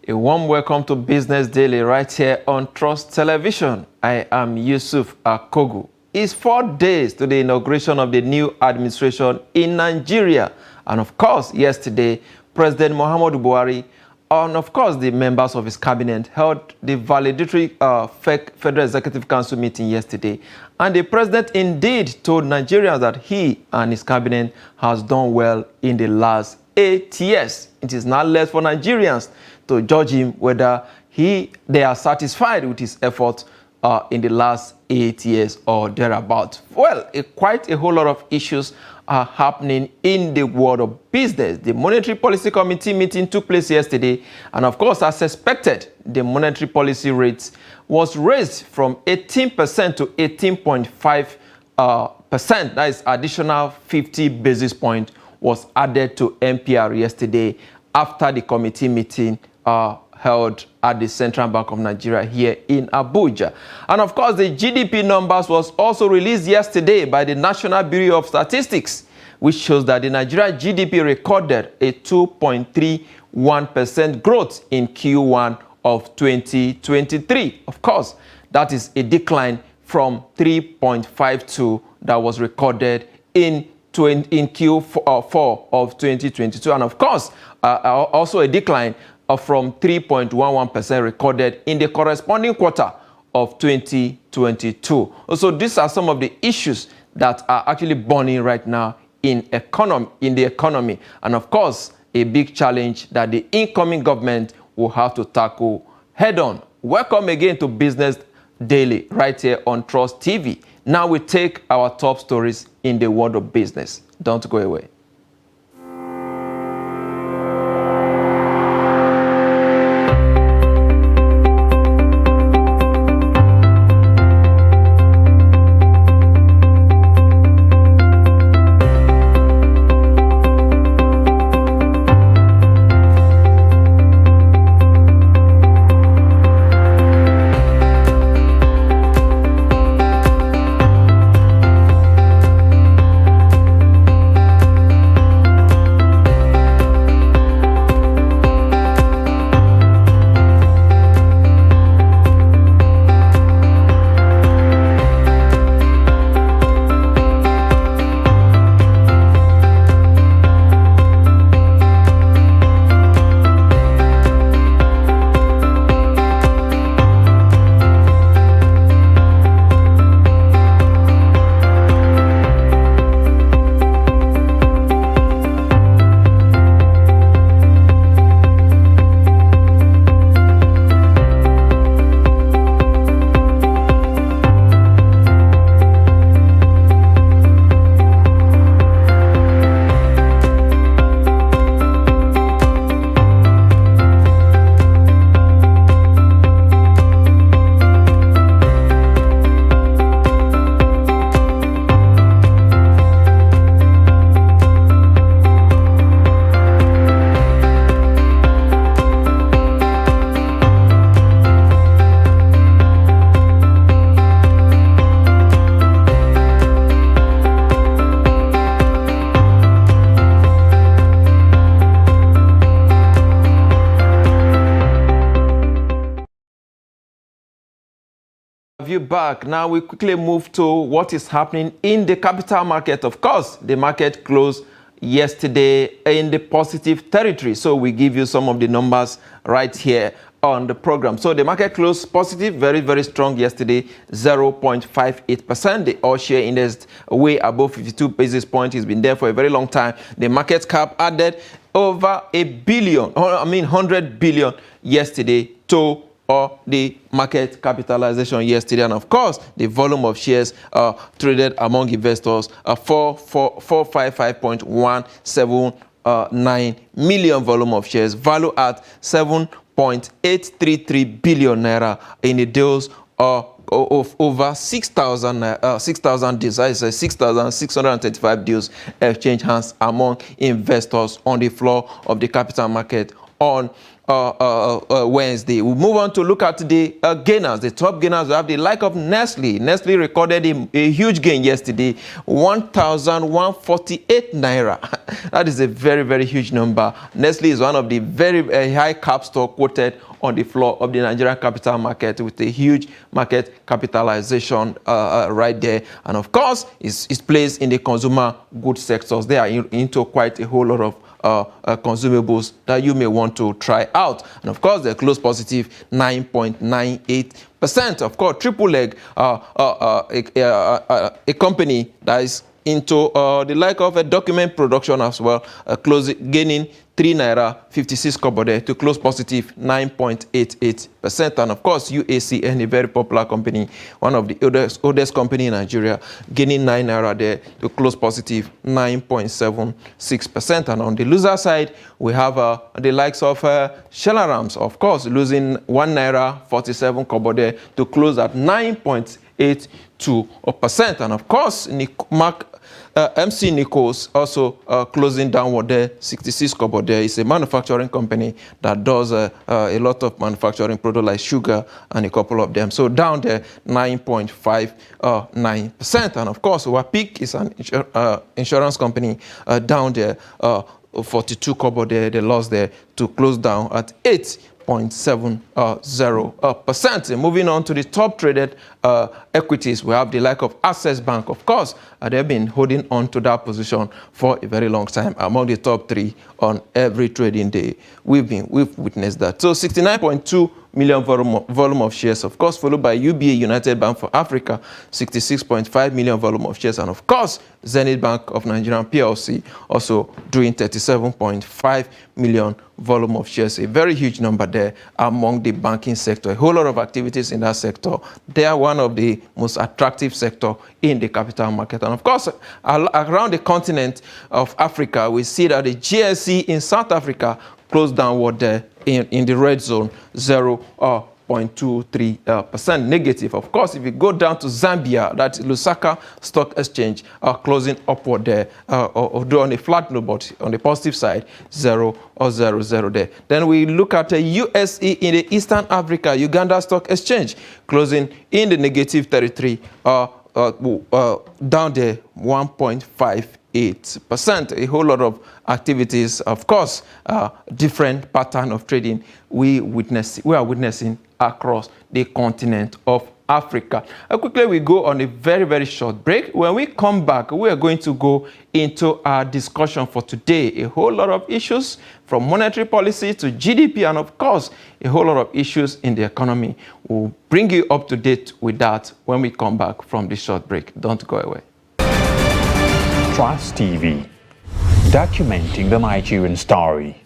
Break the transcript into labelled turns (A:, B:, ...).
A: A warm welcome to Business Daily right here on Trust Television. I am Yusuf Akogu. It's 4 days to the inauguration of the new administration in Nigeria. And of course, yesterday, President Muhammadu Buhari and of course the members of his cabinet held the valedictory Federal Executive Council meeting yesterday. And the president indeed told Nigerians that he and his cabinet has done well in the last 8 years. It is now left for Nigerians to judge him whether they are satisfied with his efforts in the last 8 years or thereabout. Well, quite a whole lot of issues are happening in the world of business. The Monetary Policy Committee meeting took place yesterday, and of course, as expected, the monetary policy rate was raised from 18% to 18.5%. That is additional 50 basis points was added to MPR yesterday after the committee meeting held at the Central Bank of Nigeria here in Abuja. And of course, the GDP numbers was also released yesterday by the National Bureau of Statistics, which shows that the Nigeria GDP recorded a 2.31% growth in Q1 of 2023. Of course, that is a decline from 3.52 that was recorded in Q4 of 2022. And of course, also a decline from 3.11% recorded in the corresponding quarter of 2022. So these are some of the issues that are actually burning right now in the economy. And of course, a big challenge that the incoming government will have to tackle head on. Welcome again to Business Daily right here on Trust TV. Now we take our top stories in the world of business. Don't go away. You back. Now we quickly move to what is happening in the capital market. Of course, the market closed yesterday in the positive territory. So we give you some of the numbers right here on the program. So the market closed positive, very, very strong yesterday, 0.58%. The all-share index way above 52 basis points. It's been there for a very long time. The market cap added over 100 billion yesterday to the market capitalization yesterday. And of course, the volume of shares traded among investors 455.179 million volume of shares, value at 7.833 billion naira in the deals of over 6,000 deals. That is 6,635 deals exchange hands among investors on the floor of the capital market on Wednesday. We'll move on to look at the gainers, the top gainers. We have the like of Nestle. Nestle recorded a huge gain yesterday, 1,148 naira. That is a very, very huge number. Nestle is one of the very high cap stock quoted on the floor of the Nigerian capital market with a huge market capitalization right there. And of course, it's placed in the consumer goods sectors. They are into quite a whole lot of consumables that you may want to try out. And of course, they close positive 9.98%. Of course, Triple Leg, a company that is into the like of a document production as well, gaining 3 naira 56 kobo there to close positive 9.88%. And of course, UACN, a very popular company, one of the oldest company in Nigeria, gaining 9 naira there to close positive 9.76%. And on the loser side, we have the likes of Shelarams, of course, losing 1 naira 47 kobo there to close at 9.82%. And of course, MC Nichols also closing downward there, 66 kobo there. It's a manufacturing company that does a lot of manufacturing products like sugar and a couple of them. So down there, 9.59%. And of course, Wapik is an insurance company down there, 42 kobo there. They lost there to close down at 8.70%. Moving on to the top traded equities, we have the like of Access Bank. Of course, they've been holding on to that position for a very long time, among the top 3 on every trading day. We've witnessed that. So 69.2 million volume of shares, of course, followed by UBA United Bank for Africa, 66.5 million volume of shares, and of course, Zenith Bank of Nigeria PLC also doing 37.5 million volume of shares. A very huge number there among the banking sector. A whole lot of activities in that sector. They are one of the most attractive sector in the capital market. And of course, around the continent of Africa, we see that the GSE in South Africa closed downward there in the red zone, 0.23% negative. Of course, if you go down to Zambia, that's Lusaka Stock Exchange, closing upward there, although on a flat note, but on the positive side, 0.00 there. Then we look at the USE in the Eastern Africa, Uganda Stock Exchange, closing in the negative territory, down there, 1.58%. A whole lot of activities, of course, different pattern of trading we are witnessing across the continent of Africa. Quickly, we go on a very, very short break. When we come back, we are going to go into our discussion for today. A whole lot of issues from monetary policy to GDP and, of course, a whole lot of issues in the economy. We'll bring you up to date with that when we come back from this short break. Don't go away.
B: Trust TV, documenting the Nigerian story.